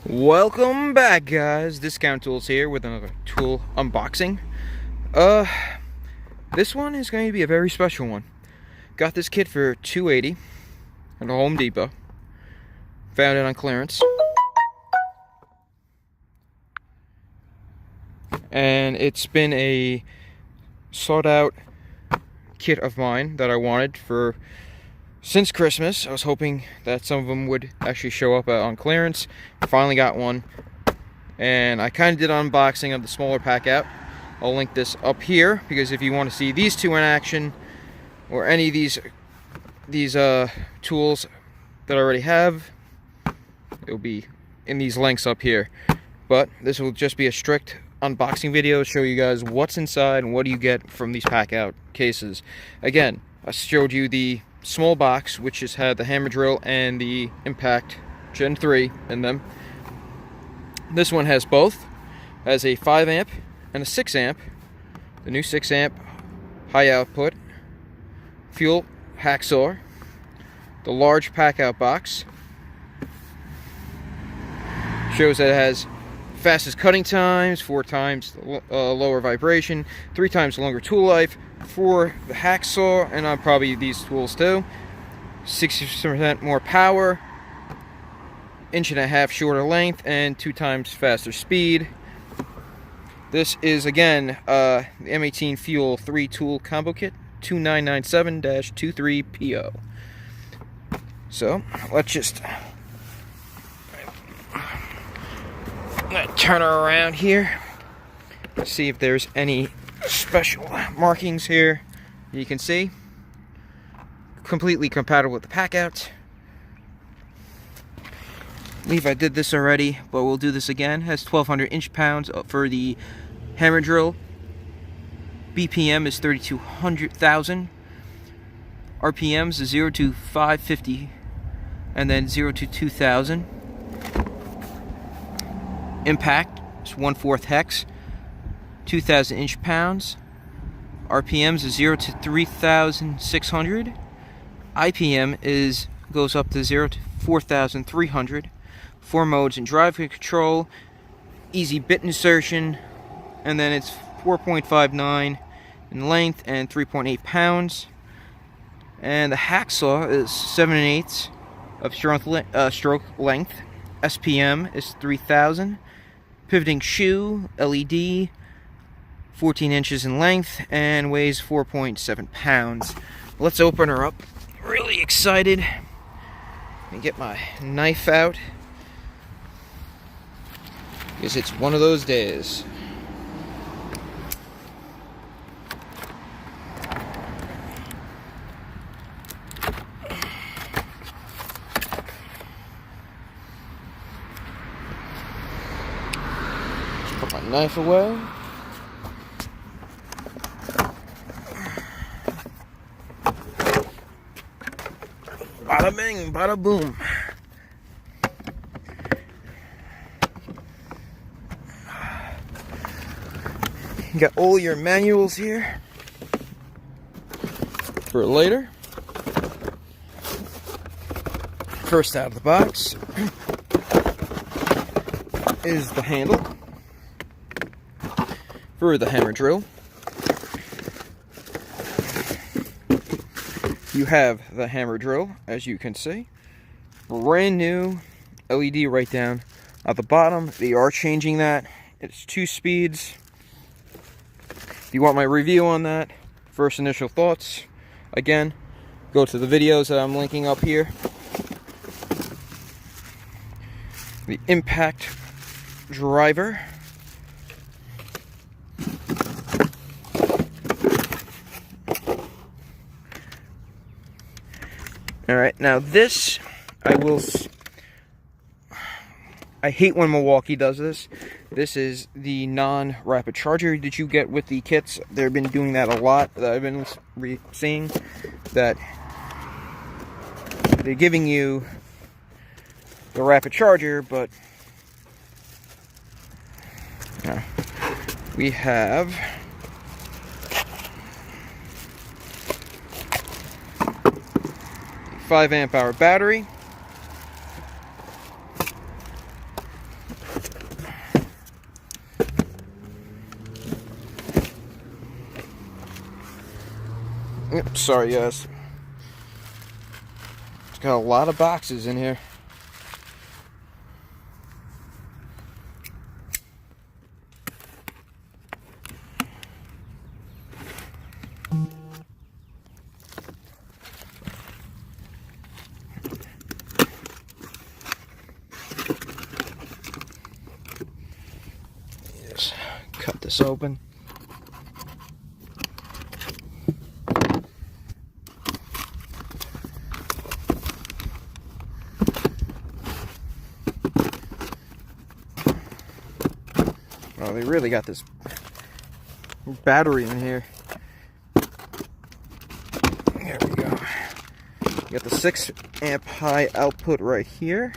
Welcome back, guys. Discount Tools here with another tool unboxing. This one is going to be a very special one. Got this kit for $280 at Home Depot. Found it on clearance. And it's been a sought out kit of mine that I wanted since Christmas. I was hoping that some of them would actually show up on clearance. Finally got one, and I kind of did an unboxing of the smaller packout. I'll link this up here because if you want to see these two in action, or any of these tools that I already have, it'll be in these links up here. But this will just be a strict unboxing video, show you guys what's inside and what do you get from these packout cases. Again, I showed you the small box, which has had the hammer drill and the impact Gen 3 in them. This one has both. Has a 5 amp and a 6 amp. The new 6 amp high output fuel hacksaw. The large packout box shows that it has fastest cutting times, 4 times lower vibration, 3 times longer tool life for the hacksaw, and on probably these tools too. 60% more power, 1.5 inch shorter length, and 2 times faster speed. This is again the M18 Fuel 3 tool combo kit 2997-23PO. So let's just turn her around here, see if there's any special markings here. You can see completely compatible with the packout. I believe I did this already, but we'll do this again. Has 1200 inch-pounds for the hammer drill. BPM is 3200,000. RPMs is 0 to 550 and then 0 to 2000. Impact is 1/4 hex, 2000 inch-pounds. RPMs is 0 to 3600. IPM goes up to 0 to 4300. 4 modes in drive control, easy bit insertion, and then it's 4.59 in length and 3.8 pounds. And the hacksaw is 7 1/8 of stroke length. SPM is 3000. Pivoting shoe, LED, 14 inches in length, and weighs 4.7 pounds. Let's open her up. Really excited. Let me get my knife out, because it's one of those days. Just put my knife away. Bada bing, bada boom. You got all your manuals here for later. First out of the box is the handle for the hammer drill. You have the hammer drill, as you can see. Brand new LED right down at the bottom. They are changing that. It's 2 speeds. If you want my review on that, first initial thoughts, again, go to the videos that I'm linking up here. The impact driver. Alright, now this, I hate when Milwaukee does this. This is the non-rapid charger that you get with the kits. They've been doing that a lot, that I've been seeing, that they're giving you the rapid charger, but we have 5 amp hour battery, Sorry guys. It's got a lot of boxes in here. Just cut this open. Oh, they really got this battery in here. There we go. You got the 6 amp high output right here.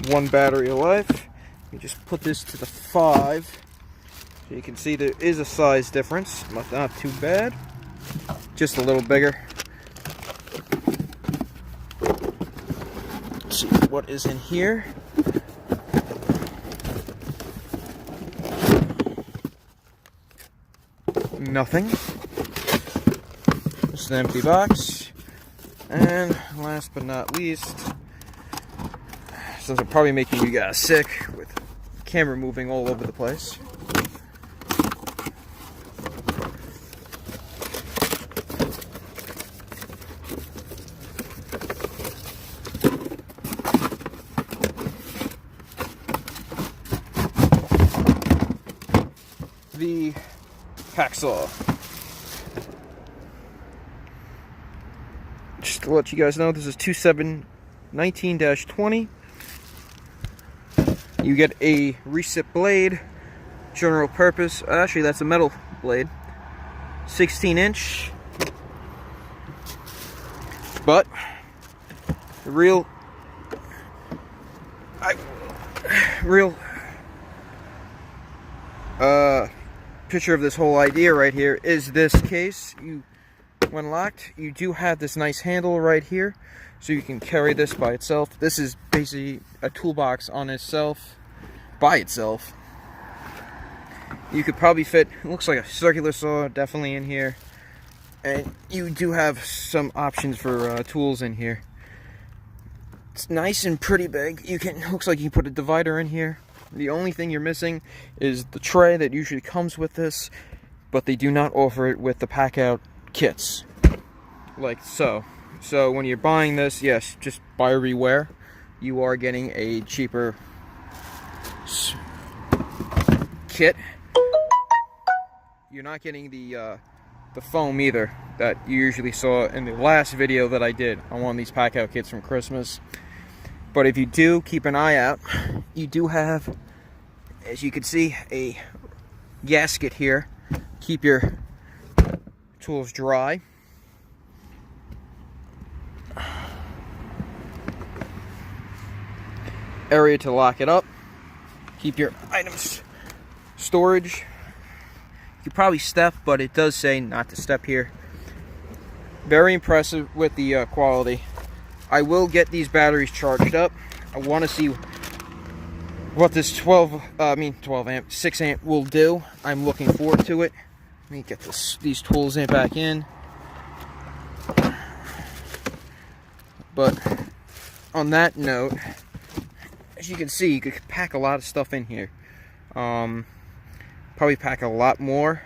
1 battery of life. You just put this to the 5. So you can see there is a size difference. Not too bad. Just a little bigger. Let's see what is in here. Nothing. Just an empty box. And last but not least, since I'm probably making you guys sick with the camera moving all over the place, the hacksaw. Just to let you guys know, this is 2719-20. You get a recip blade, general purpose. Actually, that's a metal blade, 16-inch. But the real picture of this whole idea right here is this case. When locked, you do have this nice handle right here, so you can carry this by itself. This is basically a toolbox on itself, by itself. You could probably fit, it looks like a circular saw definitely in here, and you do have some options for tools in here. It's nice and pretty big. Looks like you can put a divider in here. The only thing you're missing is the tray that usually comes with this, but they do not offer it with the packout kits, like so. So when you're buying this, yes, just buyer beware. You are getting a cheaper kit. You're not getting the foam either that you usually saw in the last video that I did on one of these packout kits from Christmas. But if you do, keep an eye out. You do have, as you can see, a gasket here. Keep your tools dry. Area to lock it up. Keep your items storage. You could probably step, but it does say not to step here. Very impressive with the quality. I will get these batteries charged up. I want to see what this 6 amp will do. I'm looking forward to it. Let me get these tools back in. But on that note, as you can see, you could pack a lot of stuff in here. Probably pack a lot more.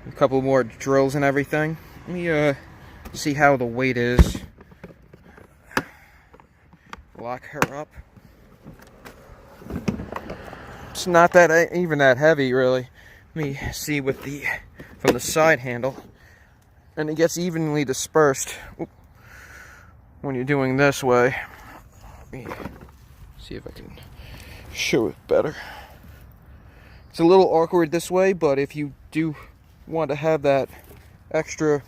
A couple more drills and everything. Let me see how the weight is. Lock her up. It's not that even that heavy, really. Let me see with from the side handle, and it gets evenly dispersed when you're doing this way. Let me see if I can show it better. It's a little awkward this way, but if you do want to have that extra,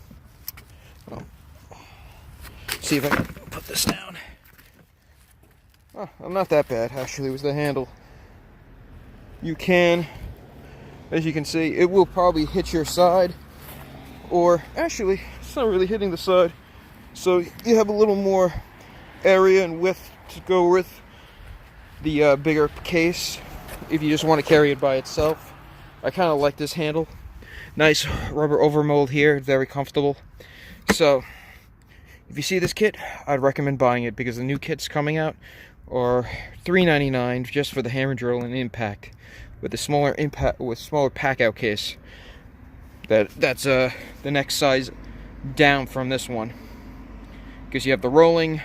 see if I can put this down. Oh, not that bad, actually, with the handle. You can, as you can see, it will probably hit your side, or actually, it's not really hitting the side. So you have a little more area and width to go with the bigger case if you just want to carry it by itself. I kind of like this handle. Nice rubber overmold here, very comfortable. So if you see this kit, I'd recommend buying it because the new kits coming out are $3.99 just for the hammer drill and impact, with a smaller packout case. That's the next size down from this one, because you have the rolling,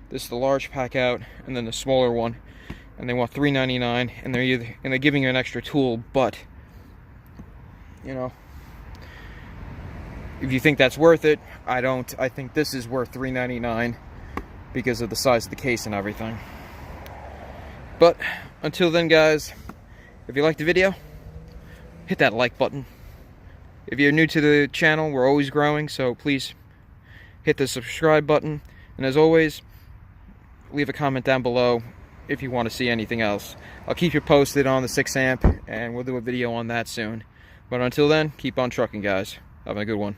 this is the large packout, and then the smaller one, and they want $3.99, and they're giving you an extra tool. But you know, if you think that's worth it, I don't. I think this is worth $3.99 because of the size of the case and everything. But until then, guys, if you liked the video, hit that like button. If you're new to the channel, we're always growing, so please hit the subscribe button. And as always, leave a comment down below if you want to see anything else. I'll keep you posted on the 6 amp, and we'll do a video on that soon. But until then, keep on trucking, guys. Have a good one.